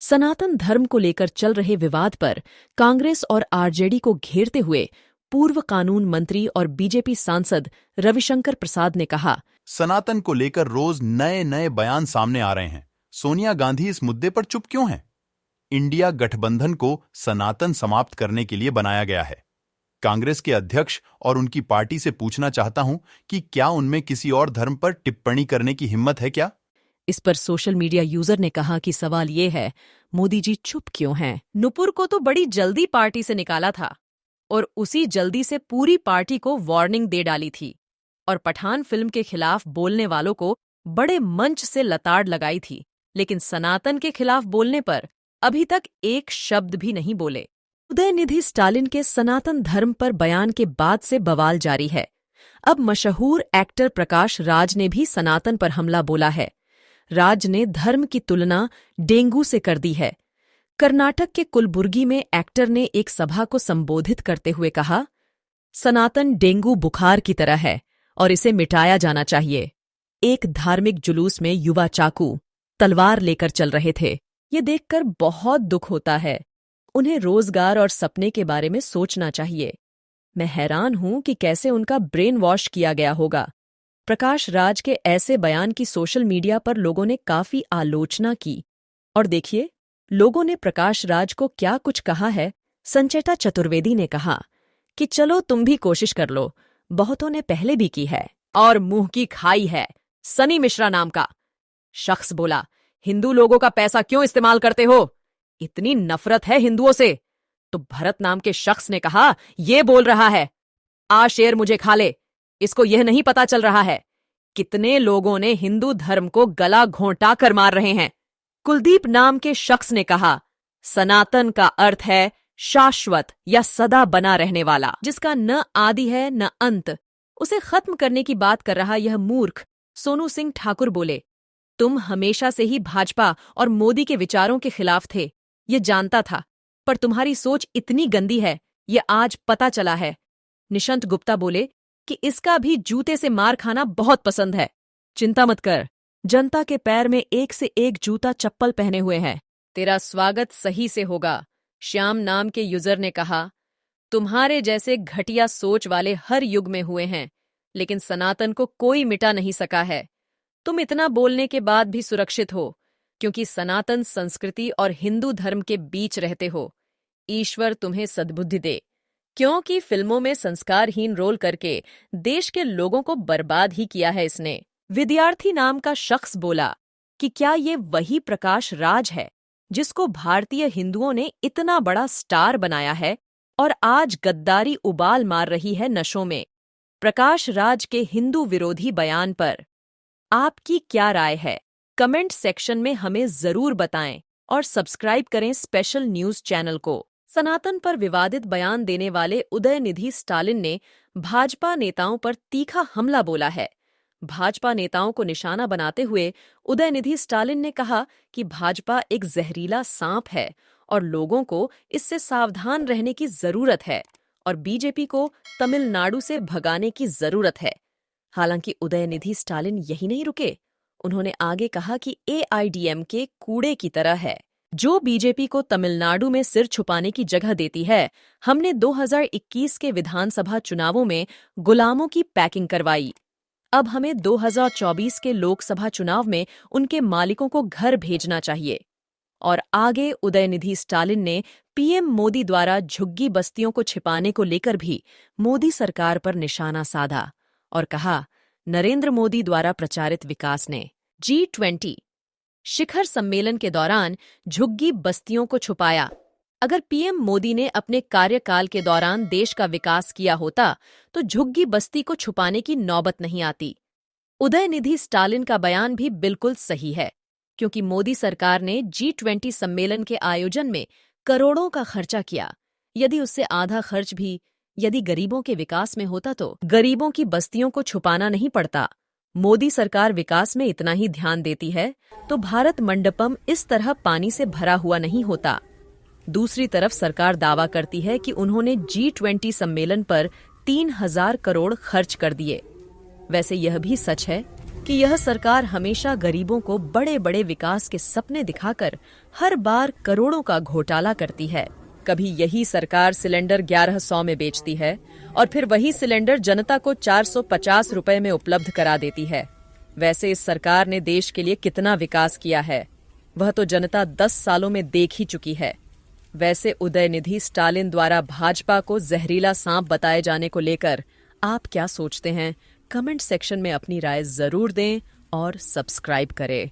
सनातन धर्म को लेकर चल रहे विवाद पर कांग्रेस और आरजेडी को घेरते हुए पूर्व कानून मंत्री और बीजेपी सांसद रविशंकर प्रसाद ने कहा, सनातन को लेकर रोज नए नए बयान सामने आ रहे हैं। सोनिया गांधी इस मुद्दे पर चुप क्यों हैं? इंडिया गठबंधन को सनातन समाप्त करने के लिए बनाया गया है। कांग्रेस के अध्यक्ष और उनकी पार्टी से पूछना चाहता हूं कि क्या उनमें किसी और धर्म पर टिप्पणी करने की हिम्मत है क्या? इस पर सोशल मीडिया यूजर ने कहा कि सवाल ये है, मोदी जी चुप क्यों हैं? नुपुर को तो बड़ी जल्दी पार्टी से निकाला था और उसी जल्दी से पूरी पार्टी को वार्निंग दे डाली थी और पठान फिल्म के खिलाफ बोलने वालों को बड़े मंच से लताड़ लगाई थी, लेकिन सनातन के खिलाफ बोलने पर अभी तक एक शब्द भी नहीं बोले। उदयनिधि स्टालिन के सनातन धर्म पर बयान के बाद से बवाल जारी है। अब मशहूर एक्टर प्रकाश राज ने भी सनातन पर हमला बोला है। राज ने धर्म की तुलना डेंगू से कर दी है। कर्नाटक के कुलबुर्गी में एक्टर ने एक सभा को संबोधित करते हुए कहा, सनातन डेंगू बुखार की तरह है और इसे मिटाया जाना चाहिए। एक धार्मिक जुलूस में युवा चाकू, तलवार लेकर चल रहे थे। ये देखकर बहुत दुख होता है। उन्हें रोजगार और सपने के बारे में सोचना चाहिए। मैं हैरान हूं कि कैसे उनका ब्रेन वॉश किया गया होगा। प्रकाश राज के ऐसे बयान की सोशल मीडिया पर लोगों ने काफी आलोचना की। और देखिए, लोगों ने प्रकाश राज को क्या कुछ कहा है। संचेता चतुर्वेदी ने कहा कि चलो तुम भी कोशिश कर लो, बहुतों ने पहले भी की है और मुंह की खाई है। सनी मिश्रा नाम का शख्स बोला, हिंदू लोगों का पैसा क्यों इस्तेमाल करते हो? इतनी नफरत है हिंदुओं से। तो भरत नाम के शख्स ने कहा, ये बोल रहा है, आ शेर मुझे खा ले। इसको यह नहीं पता चल रहा है कितने लोगों ने हिंदू धर्म को गला घोंटा कर मार रहे हैं। कुलदीप नाम के शख्स ने कहा, सनातन का अर्थ है शाश्वत या सदा बना रहने वाला, जिसका न आदि है न अंत। उसे खत्म करने की बात कर रहा यह मूर्ख सोनू सिंह ठाकुर बोले, तुम हमेशा से ही भाजपा और मोदी के विचारों के खिलाफ थे, ये जानता था, पर तुम्हारी सोच इतनी गंदी है, ये आज पता चला है। निशंत गुप्ता बोले कि इसका भी जूते से मार खाना बहुत पसंद है। चिंता मत कर, जनता के पैर में एक से एक जूता चप्पल पहने हुए हैं। तेरा स्वागत सही से होगा। श्याम नाम के यूजर ने कहा, तुम्हारे जैसे घटिया सोच वाले हर युग में हुए हैं, लेकिन सनातन को कोई मिटा नहीं सका है। तुम इतना बोलने के बाद भी सुरक्षित हो, क्योंकि सनातन संस्कृति और हिंदू धर्म के बीच रहते हो। ईश्वर तुम्हें सद्बुद्धि दे, क्योंकि फिल्मों में संस्कारहीन रोल करके देश के लोगों को बर्बाद ही किया है इसने। विद्यार्थी नाम का शख्स बोला कि क्या ये वही प्रकाश राज है जिसको भारतीय हिंदुओं ने इतना बड़ा स्टार बनाया है और आज गद्दारी उबाल मार रही है नशों में। प्रकाश राज के हिंदू विरोधी बयान पर आपकी क्या राय है? कमेंट सेक्शन में हमें जरूर बताएं और सब्सक्राइब करें स्पेशल न्यूज चैनल को। सनातन पर विवादित बयान देने वाले उदयनिधि स्टालिन ने भाजपा नेताओं पर तीखा हमला बोला है। भाजपा नेताओं को निशाना बनाते हुए उदयनिधि स्टालिन ने कहा कि भाजपा एक जहरीला सांप है और लोगों को इससे सावधान रहने की जरूरत है और बीजेपी को तमिलनाडु से भगाने की जरूरत है। हालांकि उदयनिधि स्टालिन यही नहीं रुके। उन्होंने आगे कहा कि एआईडीएमके कूड़े की तरह है, जो बीजेपी को तमिलनाडु में सिर छुपाने की जगह देती है। हमने 2021 के विधानसभा चुनावों में गुलामों की पैकिंग करवाई, अब हमें 2024 के लोकसभा चुनाव में उनके मालिकों को घर भेजना चाहिए। और आगे उदयनिधि स्टालिन ने पीएम मोदी द्वारा झुग्गी बस्तियों को छिपाने को लेकर भी मोदी सरकार पर निशाना साधा और कहा, नरेंद्र मोदी द्वारा प्रचारित विकास ने G20 शिखर सम्मेलन के दौरान झुग्गी बस्तियों को छुपाया। अगर पीएम मोदी ने अपने कार्यकाल के दौरान देश का विकास किया होता तो झुग्गी बस्ती को छुपाने की नौबत नहीं आती। उदयनिधि स्टालिन का बयान भी बिल्कुल सही है, क्योंकि मोदी सरकार ने G20 सम्मेलन के आयोजन में करोड़ों का खर्चा किया। यदि उससे आधा खर्च भी यदि गरीबों के विकास में होता तो गरीबों की बस्तियों को छुपाना नहीं पड़ता। मोदी सरकार विकास में इतना ही ध्यान देती है तो भारत मंडपम इस तरह पानी से भरा हुआ नहीं होता। दूसरी तरफ सरकार दावा करती है कि उन्होंने G20 सम्मेलन पर 3000 करोड़ खर्च कर दिए। वैसे यह भी सच है कि यह सरकार हमेशा गरीबों को बड़े बड़े विकास के सपने दिखाकर हर बार करोड़ों का घोटाला करती है। कभी यही सरकार सिलेंडर 1100 में बेचती है और फिर वही सिलेंडर जनता को 450 रुपए में उपलब्ध करा देती है। वैसे इस सरकार ने देश के लिए कितना विकास किया है, वह तो जनता 10 सालों में देख ही चुकी है। वैसे उदयनिधि स्टालिन द्वारा भाजपा को जहरीला सांप बताए जाने को लेकर आप क्या सोचते हैं? कमेंट सेक्शन में अपनी राय जरूर दें और सब्सक्राइब करें।